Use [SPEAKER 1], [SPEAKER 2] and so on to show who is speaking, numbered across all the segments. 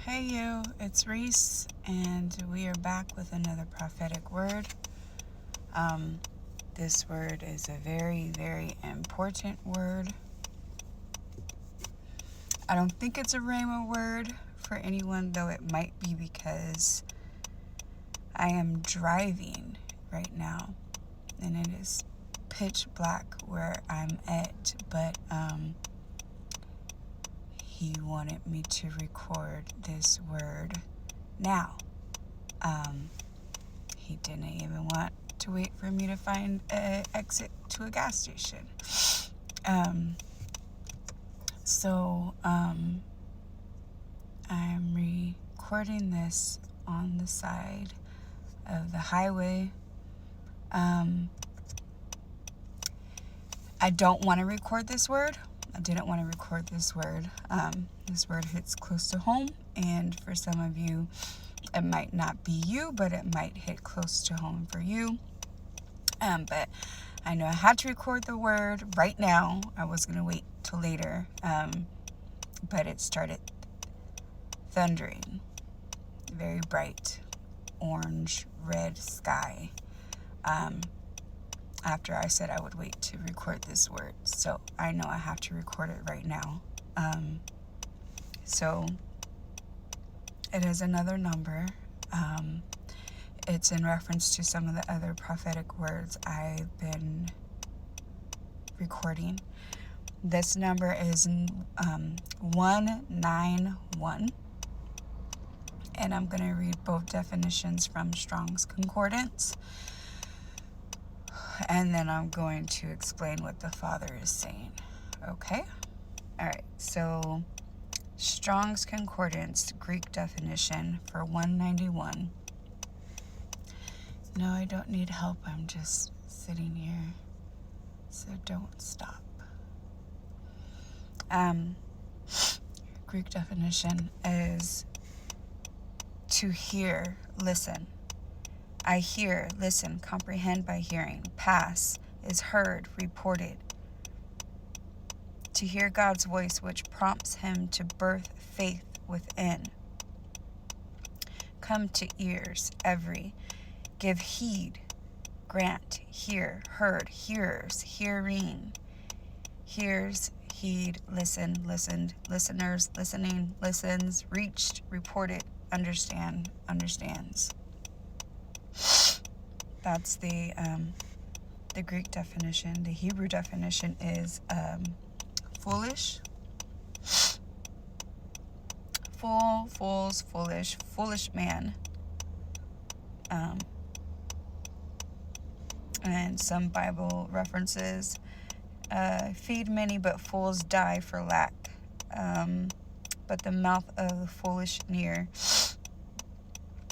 [SPEAKER 1] Hey you, it's Reese, and we are back with another prophetic word. This word is a very, very important word. I don't think it's a rhema word for anyone, though it might be, because I am driving right now, and it is pitch black where I'm at, but he wanted me to record this word now. He didn't even want to wait for me to find an exit to a gas station. So I'm recording this on the side of the highway. I don't want to record this word. I didn't want to record this word. This word hits close to home, and for some of you, it might not be you, but it might hit close to home for you. But I know I had to record the word right now. I was going to wait till later, but it started thundering. Very bright orange, red sky. After I said I would wait to record this word. So I know I have to record it right now. So it is another number. It's in reference to some of the other prophetic words I've been recording. This number is 191. And I'm going to read both definitions from Strong's Concordance. And then I'm going to explain what the Father is saying. Okay? All right. So Strong's Concordance, Greek definition for 191. No, I don't need help. I'm just sitting here. So don't stop. Greek definition is to hear, listen. I hear, listen, comprehend by hearing. Pass is heard, reported. To hear God's voice, which prompts him to birth faith within. Come to ears, every. Give heed, grant, hear, heard, hearers, hearing. Hears, heed, listen, listened, listeners, listening, listens, reached, reported, understand, understands. That's the Greek definition. The Hebrew definition is foolish. Fool, fools, foolish, foolish man. And some Bible references, feed many, but fools die for lack. But the mouth of the foolish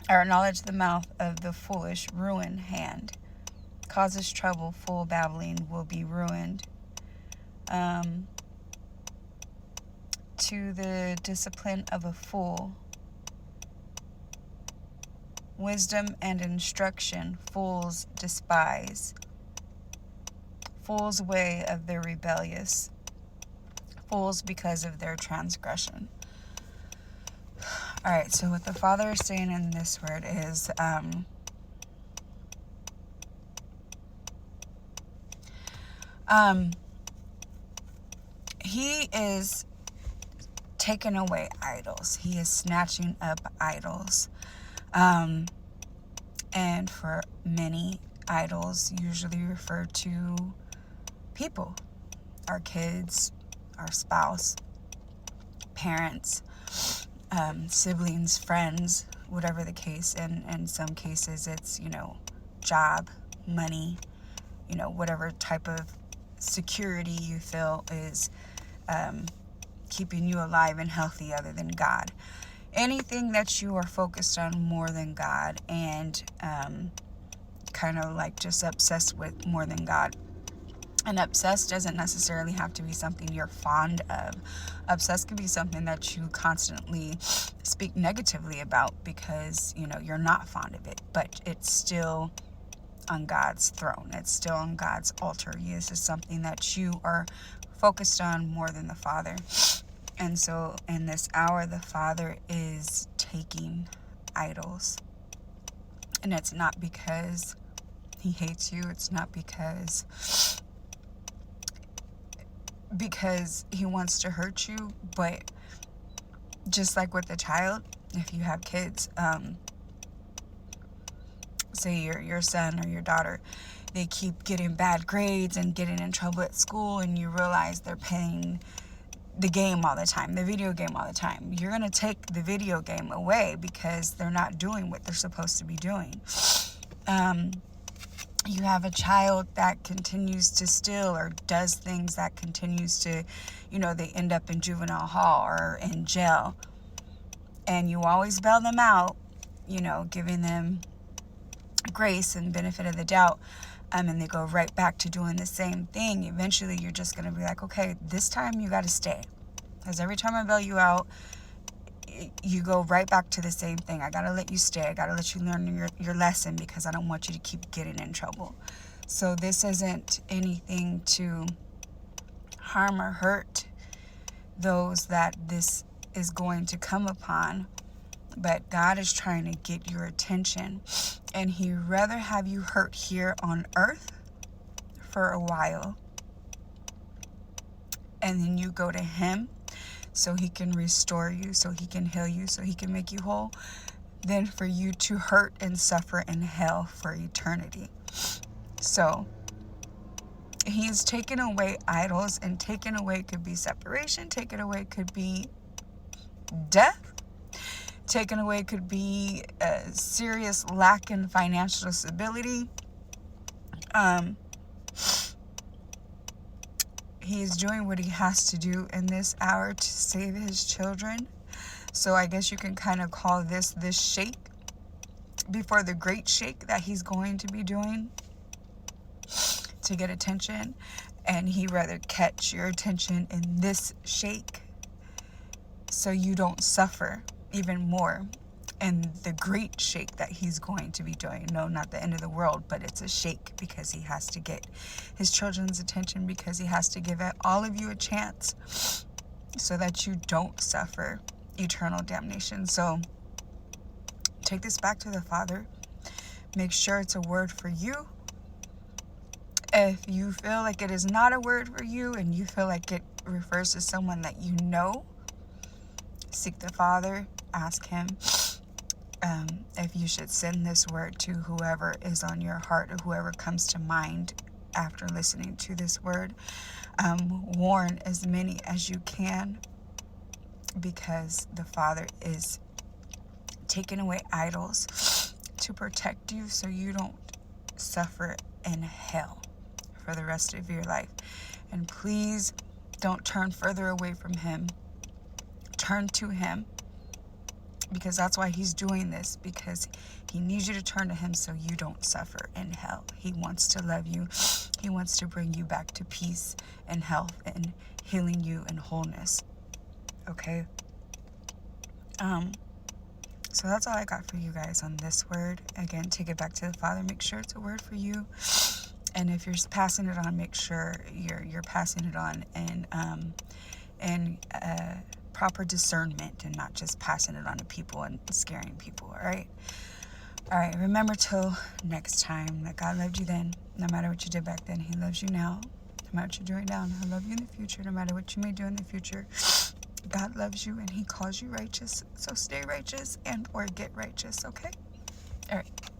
[SPEAKER 1] acknowledge the mouth of the foolish ruin hand. Causes trouble, fool babbling will be ruined. To the discipline of a fool. Wisdom and instruction, fools despise. Fools' way of their rebellious. Fools because of their transgression. All right, so what the Father is saying in this word is, he is taking away idols. He is snatching up idols. And for many, idols usually refer to people, our kids, our spouse, parents, siblings, friends, whatever the case. And in some cases, it's, job, money, whatever type of security you feel is keeping you alive and healthy other than God. Anything that you are focused on more than God and kind of like just obsessed with more than God. And obsessed doesn't necessarily have to be something you're fond of. Obsessed could be something that you constantly speak negatively about because, you're not fond of it. But it's still on God's throne. It's still on God's altar. This is something that you are focused on more than the Father. And so in this hour, the Father is taking idols. And it's not because he hates you. It's not because he wants to hurt you. But just like with a child, if you have kids, say your son or your daughter, they keep getting bad grades and getting in trouble at school, and you realize they're playing the game all the time, the video game all the time. You're going to take the video game away because they're not doing what they're supposed to be doing. You have a child that continues to steal or does things that continues to, they end up in juvenile hall or in jail. And you always bail them out, giving them grace and benefit of the doubt. And they go right back to doing the same thing. Eventually, you're just going to be like, okay, this time you got to stay. Because every time I bail you out, you go right back to the same thing. I got to let you stay. I got to let you learn your lesson because I don't want you to keep getting in trouble. So this isn't anything to harm or hurt those that this is going to come upon. But God is trying to get your attention. And He'd rather have you hurt here on earth for a while. And then you go to Him so He can restore you, so He can heal you, so He can make you whole, than for you to hurt and suffer in hell for eternity. So He's taken away idols, and taken away could be separation, taken away could be death. Taken away could be a serious lack in financial stability. He is doing what He has to do in this hour to save His children. So I guess you can kind of call this shake before the great shake that He's going to be doing to get attention. And He'd rather catch your attention in this shake so you don't suffer even more and the great shake that He's going to be doing. No, not the end of the world, but it's a shake because He has to get His children's attention, because He has to give all of you a chance so that you don't suffer eternal damnation. So take this back to the Father. Make sure it's a word for you. If you feel like it is not a word for you and you feel like it refers to someone that you know, seek the Father. Ask Him if you should send this word to whoever is on your heart or whoever comes to mind after listening to this word. Warn as many as you can, because the Father is taking away idols to protect you so you don't suffer in hell for the rest of your life. And please don't turn further away from Him. Turn to Him, because that's why He's doing this, because He needs you to turn to Him so you don't suffer in hell. He wants to love you. He wants to bring you back to peace and health and healing you and wholeness. Okay? So that's all I got for you guys on this word. Again, take it back to the Father. Make sure it's a word for you. And if you're passing it on, make sure you're passing it on and proper discernment, and not just passing it on to people and scaring people. All right, remember till next time that God loved you then. No matter what you did back then, He loves you now. No matter what you're doing now, He'll love you in the future. No matter what you may do in the future, God loves you and He calls you righteous. So stay righteous and or get righteous. Okay? All right.